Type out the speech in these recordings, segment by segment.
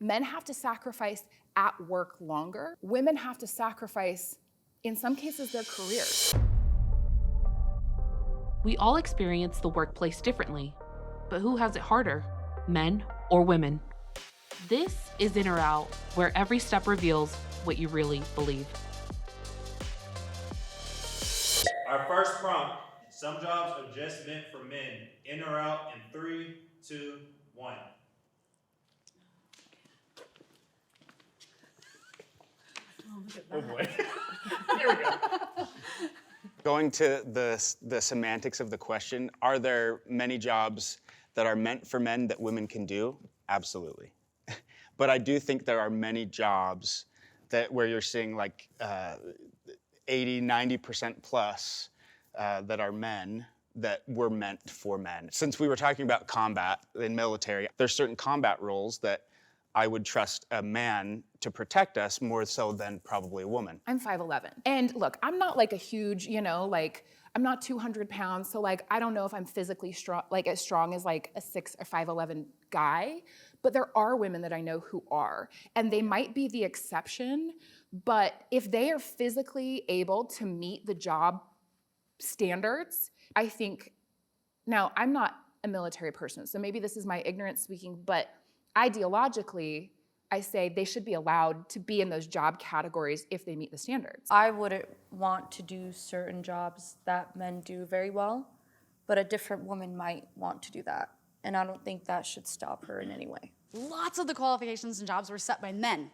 Men have to sacrifice at work longer. Women have to sacrifice, in some cases, their careers. We all experience the workplace differently, but who has it harder, men or women? This is In or Out, where every step reveals what you really believe. Our first prompt, some jobs are just meant for men. In or out in 3, 2, 1. Oh boy. Here we go. Going to the semantics of the question, are there many jobs that are meant for men that women can do? Absolutely. But I do think there are many jobs that where you're seeing like 80, 90% plus that are men that were meant for men. Since we were talking about combat in military, there's certain combat roles that I would trust a man to protect us more so than probably a woman. I'm 5'11". And look, I'm not like a huge, I'm not 200 pounds. So like, I don't know if I'm physically strong, like as strong as like a 6 or 5'11" guy, but there are women that I know who are. And they might be the exception, but if they are physically able to meet the job standards, I think, now I'm not a military person, so maybe this is my ignorance speaking, but ideologically, I say they should be allowed to be in those job categories if they meet the standards. I wouldn't want to do certain jobs that men do very well, but a different woman might want to do that. And I don't think that should stop her in any way. Lots of the qualifications and jobs were set by men.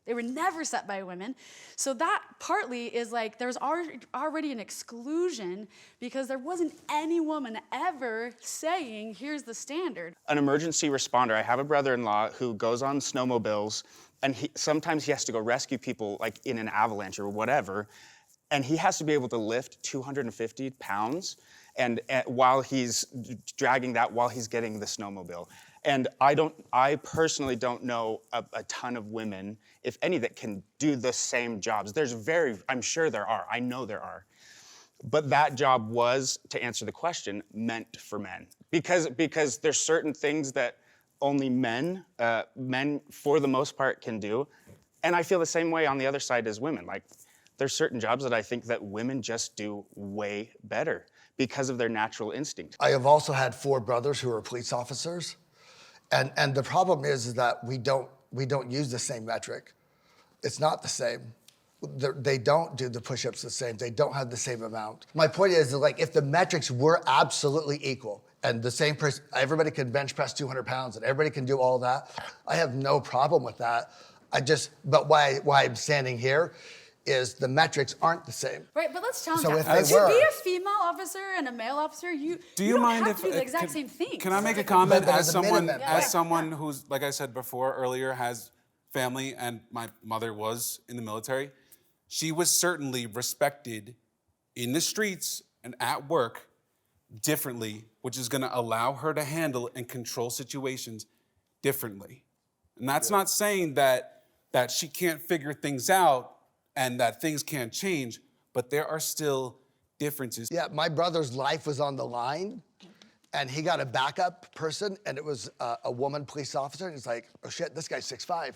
They were never set by women. So that partly is like there's already an exclusion because there wasn't any woman ever saying, here's the standard. An emergency responder, I have a brother-in-law who goes on snowmobiles, and sometimes he has to go rescue people like in an avalanche or whatever, and he has to be able to lift 250 pounds and while he's dragging that while he's getting the snowmobile. And I personally don't know a ton of women, if any, that can do the same jobs. I'm sure there are, I know there are. But that job was, to answer the question, meant for men. Because there's certain things that only men for the most part can do. And I feel the same way on the other side as women. Like, there's certain jobs that I think that women just do way better because of their natural instinct. I have also had 4 brothers who are police officers. And the problem is that we don't use the same metric. It's not the same. They don't do the push-ups the same. They don't have the same amount. My point is that, like, if the metrics were absolutely equal and the same person, everybody can bench press 200 pounds and everybody can do all that, I have no problem with that. But why I'm standing here is the metrics aren't the same. Right, but let's challenge So that. if they To were- be a female officer and a male officer, you don't mind have if to do the exact same thing. Can I make a comment But as as a minimum, someone who's, like I said before earlier, has family, and my mother was in the military. She was certainly respected in the streets and at work differently, which is going to allow her to handle and control situations differently. And that's not saying that she can't figure things out and that things can't change, but there are still differences. Yeah, my brother's life was on the line, and he got a backup person, and it was a woman police officer, and he's like, oh shit, this guy's 6'5".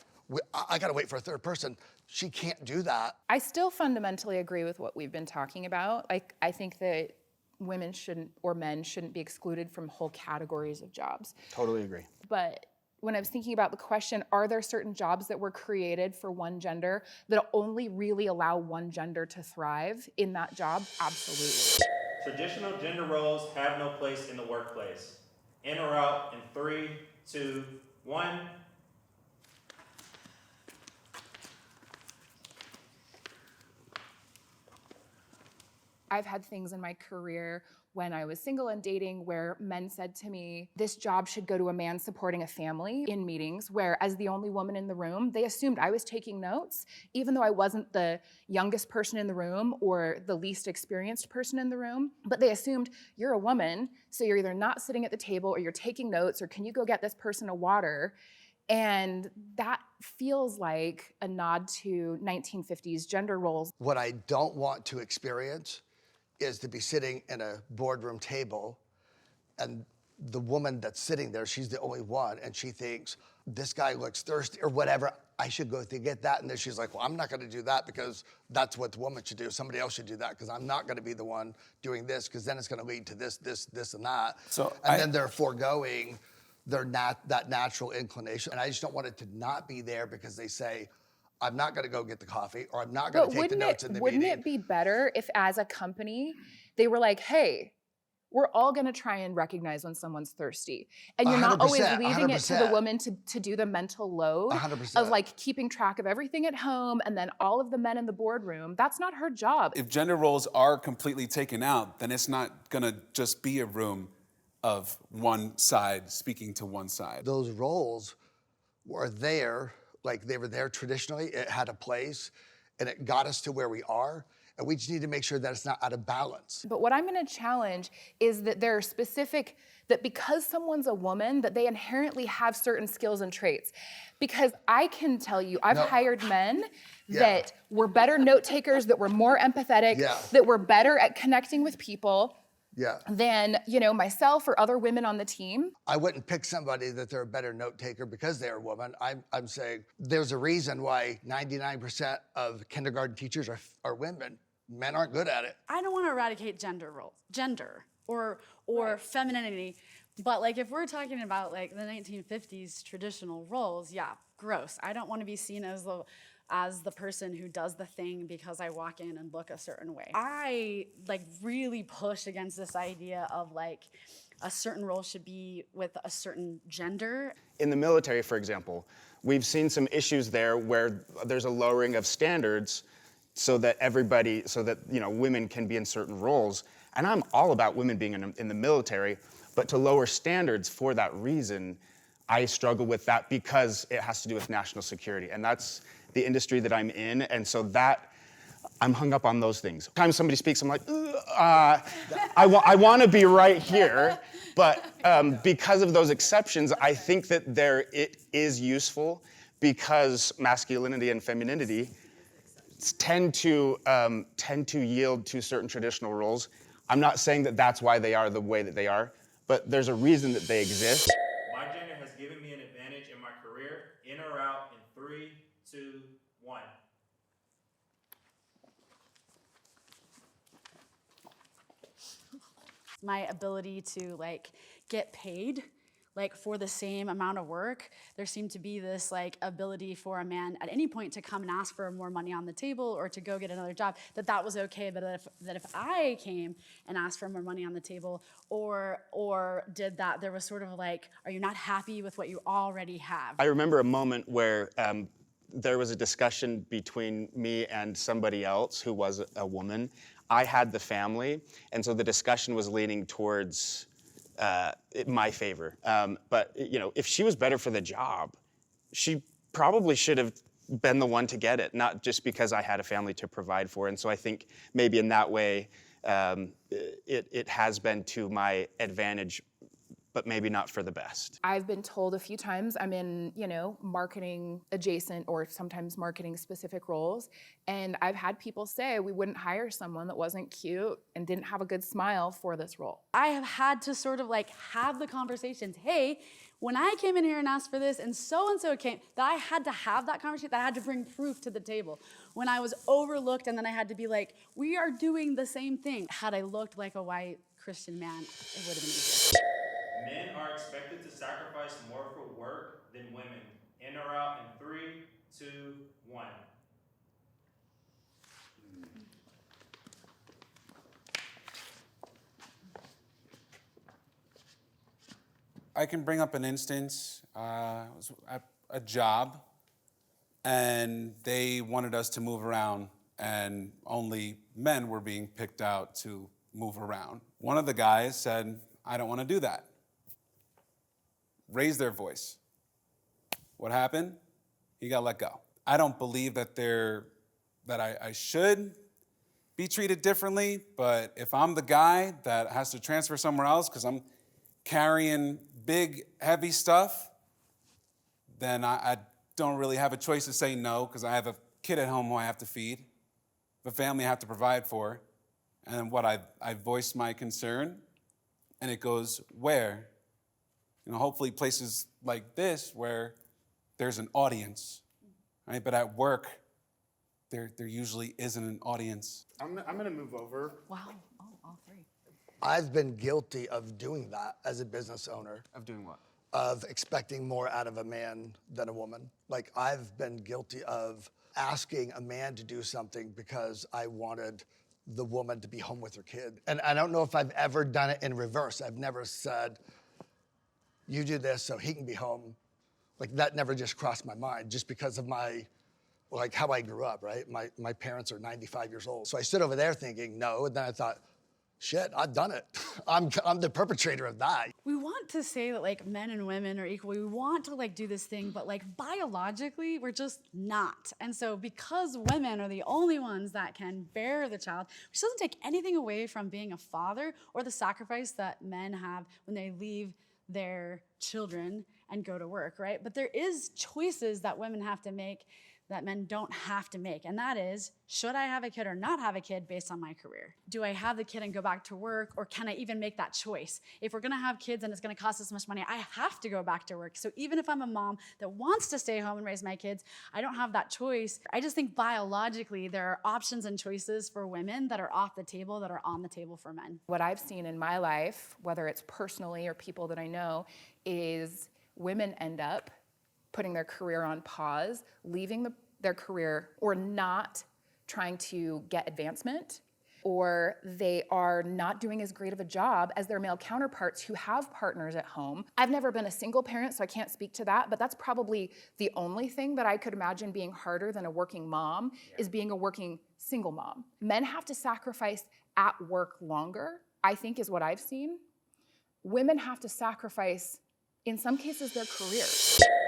I gotta wait for a third person. She can't do that. I still fundamentally agree with what we've been talking about. Like, I think that women shouldn't, or men shouldn't be excluded from whole categories of jobs. Totally agree. But when I was thinking about the question, are there certain jobs that were created for one gender that only really allow one gender to thrive in that job? Absolutely. Traditional gender roles have no place in the workplace. In or out in 3, 2, 1. I've had things in my career when I was single and dating where men said to me, this job should go to a man supporting a family in meetings, where as the only woman in the room, they assumed I was taking notes, even though I wasn't the youngest person in the room or the least experienced person in the room. But they assumed you're a woman, so you're either not sitting at the table or you're taking notes, or can you go get this person a water? And that feels like a nod to 1950s gender roles. What I don't want to experience is to be sitting in a boardroom table and the woman that's sitting there, she's the only one, and she thinks, this guy looks thirsty or whatever, I should go to get that. And then she's like, well, I'm not gonna do that because that's what the woman should do. Somebody else should do that because I'm not gonna be the one doing this because then it's gonna lead to this, and that. Then they're foregoing that natural inclination. And I just don't want it to not be there because they say, I'm not gonna go get the coffee or I'm not gonna take the notes in the meeting. Wouldn't it be better if as a company, they were like, hey, we're all gonna try and recognize when someone's thirsty. And you're not always 100%, leaving it to the 100%. woman to do the mental load 100%. of like keeping track of everything at home and then all of the men in the boardroom. That's not her job. If gender roles are completely taken out, then it's not gonna just be a room of one side speaking to one side. Those roles were there, like they were there traditionally, it had a place, and it got us to where we are. And we just need to make sure that it's not out of balance. But what I'm gonna challenge is that there are specific, that because someone's a woman, that they inherently have certain skills and traits. Because I can tell you, I've hired men that were better note takers, that were more empathetic, that were better at connecting with people than, you know, myself or other women on the team. I wouldn't pick somebody that they're a better note taker because they're a woman. I'm saying there's a reason why 99% of kindergarten teachers are women. Men aren't good at it. I don't want to eradicate gender or femininity, but like if we're talking about like the 1950s traditional roles, yeah, gross. I don't want to be seen as the person who does the thing because I walk in and look a certain way. I like really push against this idea of like a certain role should be with a certain gender. In the military, for example, we've seen some issues there where there's a lowering of standards so that you know, women can be in certain roles. And I'm all about women being in the military, but to lower standards for that reason, I struggle with that because it has to do with national security. And that's the industry that I'm in. And so I'm hung up on those things. Every time somebody speaks, I'm like, I want to be right here. But because of those exceptions, I think that it is useful because masculinity and femininity tend to yield to certain traditional roles. I'm not saying that that's why they are the way that they are, but there's a reason that they exist. My gender has given me an advantage in my career, in or out in 3, 2, 1. My ability to like get paid like for the same amount of work, there seemed to be this like ability for a man at any point to come and ask for more money on the table or to go get another job, that was okay, but if I came and asked for more money on the table or did that, there was sort of like, are you not happy with what you already have? I remember a moment where there was a discussion between me and somebody else who was a woman. I had the family, and so the discussion was leaning towards my favor. But you know, if she was better for the job, she probably should have been the one to get it, not just because I had a family to provide for. And so I think maybe in that way, it has been to my advantage, but maybe not for the best. I've been told a few times I'm in, you know, marketing adjacent or sometimes marketing specific roles. And I've had people say we wouldn't hire someone that wasn't cute and didn't have a good smile for this role. I have had to sort of like have the conversations. Hey, when I came in here and asked for this and so came, that I had to have that conversation, that I had to bring proof to the table. When I was overlooked and then I had to be like, we are doing the same thing. Had I looked like a white Christian man, it would have been easier. Men are expected to sacrifice more for work than women. In or out in 3, 2, 1. I can bring up an instance. It was at a job, and they wanted us to move around, and only men were being picked out to move around. One of the guys said, I don't want to do that. Raised their voice. What happened? He got let go. I don't believe that I should be treated differently, but if I'm the guy that has to transfer somewhere else because I'm carrying big, heavy stuff, then I don't really have a choice to say no because I have a kid at home who I have to feed, a family I have to provide for, and I voiced my concern, and it goes, where? hopefully places like this where there's an audience, right? But at work, there usually isn't an audience. I'm gonna move over. Wow. Oh, all three. I've been guilty of doing that as a business owner. Of doing what? Of expecting more out of a man than a woman. Like, I've been guilty of asking a man to do something because I wanted the woman to be home with her kid. And I don't know if I've ever done it in reverse. I've never said, you do this so he can be home. Like, that never just crossed my mind, just because of how I grew up, right? My parents are 95 years old. So I stood over there thinking, no, and then I thought, shit, I've done it. I'm the perpetrator of that. We want to say that like men and women are equal. We want to like do this thing, but like biologically, we're just not. And so because women are the only ones that can bear the child, which doesn't take anything away from being a father or the sacrifice that men have when they leave their children and go to work, right? But there is choices that women have to make that men don't have to make. And that is, should I have a kid or not have a kid based on my career? Do I have the kid and go back to work, or can I even make that choice? If we're gonna have kids and it's gonna cost us much money, I have to go back to work. So even if I'm a mom that wants to stay home and raise my kids, I don't have that choice. I just think biologically, there are options and choices for women that are off the table that are on the table for men. What I've seen in my life, whether it's personally or people that I know, is women end up putting their career on pause, leaving their career, or not trying to get advancement, or they are not doing as great of a job as their male counterparts who have partners at home. I've never been a single parent, so I can't speak to that, but that's probably the only thing that I could imagine being harder than a working mom is being a working single mom. Men have to sacrifice at work longer, I think is what I've seen. Women have to sacrifice, in some cases, their career.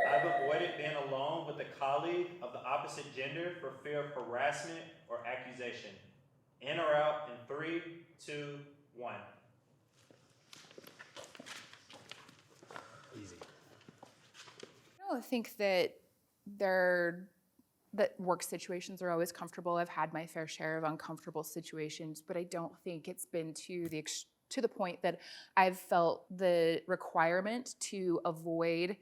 I've avoided being alone with a colleague of the opposite gender for fear of harassment or accusation. In or out in 3, 2, 1. Easy. I don't think that work situations are always comfortable. I've had my fair share of uncomfortable situations, but I don't think it's been to the point that I've felt the requirement to avoid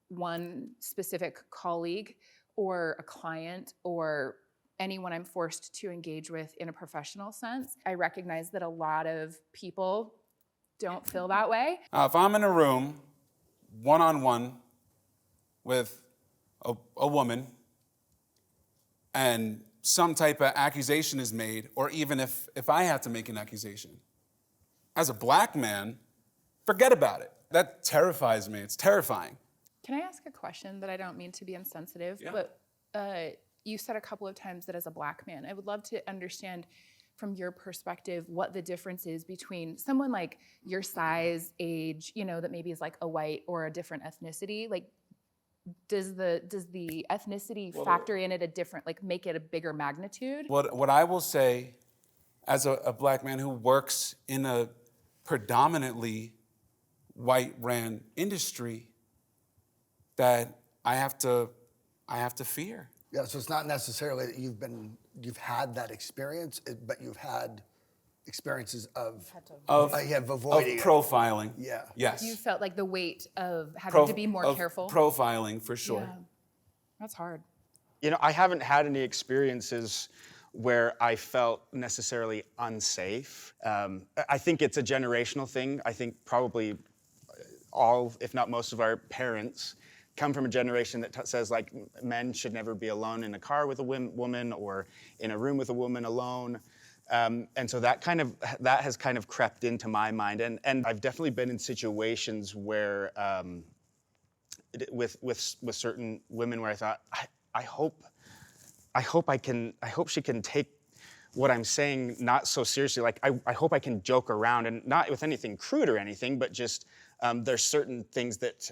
one specific colleague or a client or anyone I'm forced to engage with in a professional sense. I recognize that a lot of people don't feel that way. If I'm in a room one-on-one with a woman and some type of accusation is made, or even if I have to make an accusation, as a black man, forget about it. That terrifies me. It's terrifying. Can I ask a question that I don't mean to be insensitive, Yeah. but you said a couple of times that as a black man, I would love to understand from your perspective what the difference is between someone like your size, age, that maybe is like a white or a different ethnicity. Like, does the ethnicity factor in at a different, like make it a bigger magnitude? What I will say as a black man who works in a predominantly white-ran industry, that I have to fear. Yeah, so it's not necessarily that you've had that experience, but you've had experiences of avoiding profiling. Yeah. Yes. You felt like the weight of having to be more careful? Profiling, for sure. Yeah. That's hard. I haven't had any experiences where I felt necessarily unsafe. I think it's a generational thing. I think probably all, if not most of our parents come from a generation that says like men should never be alone in a car with a woman or in a room with a woman alone. And so that has kind of crept into my mind. And I've definitely been in situations where with certain women where I thought, I hope she can take what I'm saying not so seriously. Like I hope I can joke around, and not with anything crude or anything, but just there's certain things that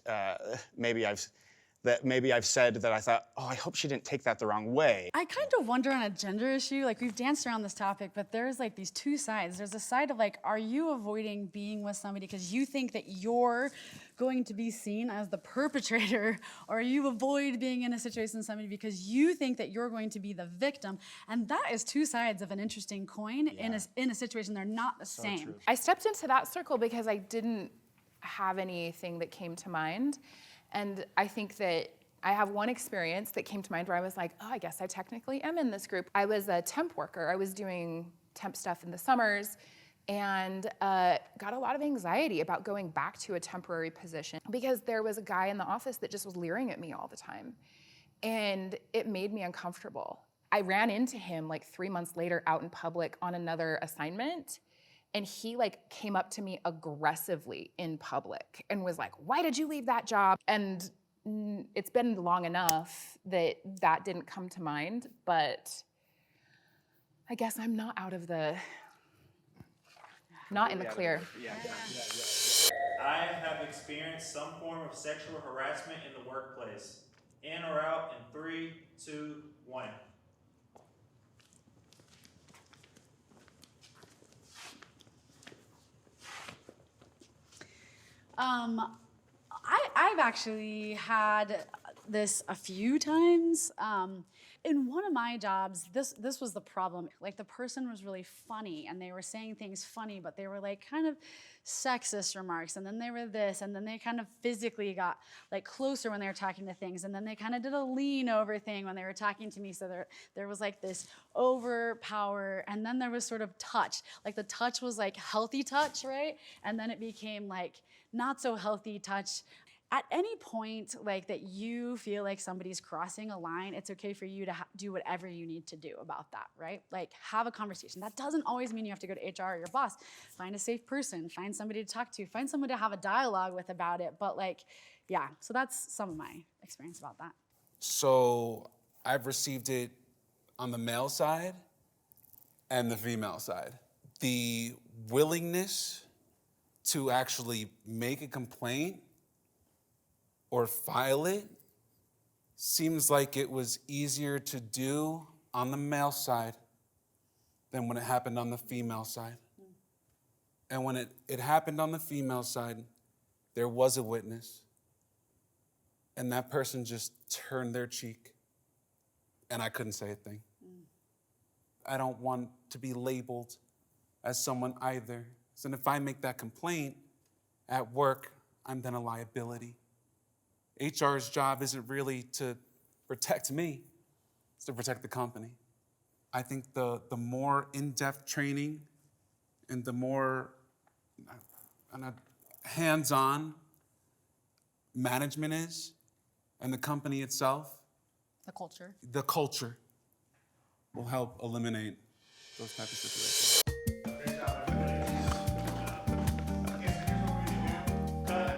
maybe I've said that I thought, oh, I hope she didn't take that the wrong way. I kind of wonder on a gender issue, like we've danced around this topic, but there's like these two sides. There's a side of like, are you avoiding being with somebody because you think that you're going to be seen as the perpetrator, or you avoid being in a situation with somebody because you think that you're going to be the victim? And that is two sides of an interesting coin in a situation. They're not the same. True. I stepped into that circle because I didn't have anything that came to mind. And I think that I have one experience that came to mind where I was like, oh, I guess I technically am in this group. I was a temp worker. I was doing temp stuff in the summers and got a lot of anxiety about going back to a temporary position because there was a guy in the office that just was leering at me all the time. And it made me uncomfortable. I ran into him like 3 months later out in public on another assignment. And he like came up to me aggressively in public and was like, why did you leave that job? And it's been long enough that that didn't come to mind, but I guess I'm not out of the, not in the clear. I have experienced some form of sexual harassment in the workplace. In or out in 3, 2, 1. I've actually had this a few times. In one of my jobs, this was the problem. Like the person was really funny and they were saying things funny, but they were like kind of sexist remarks. And then they were this, and then they kind of physically got like closer when they were talking to things. And then they kind of did a lean over thing when they were talking to me. So there was like this overpower, and then there was sort of touch. Like the touch was like healthy touch, right? And then it became like not so healthy touch. At any point like that you feel like somebody's crossing a line, it's okay for you to do whatever you need to do about that, right? Like have a conversation. That doesn't always mean you have to go to HR or your boss. Find a safe person, find somebody to talk to, find someone to have a dialogue with about it. But like, yeah, so that's some of my experience about that. So I've received it on the male side and the female side. The willingness to actually make a complaint or file it seems like it was easier to do on the male side than when it happened on the female side. And when it happened on the female side, there was a witness, and that person just turned their cheek, and I couldn't say a thing. I don't want to be labeled as someone either. So if I make that complaint at work, I'm then a liability. HR's job isn't really to protect me, it's to protect the company. I think the more in-depth training and the more hands-on management is, and the company itself, The culture. the culture will help eliminate those types of situations.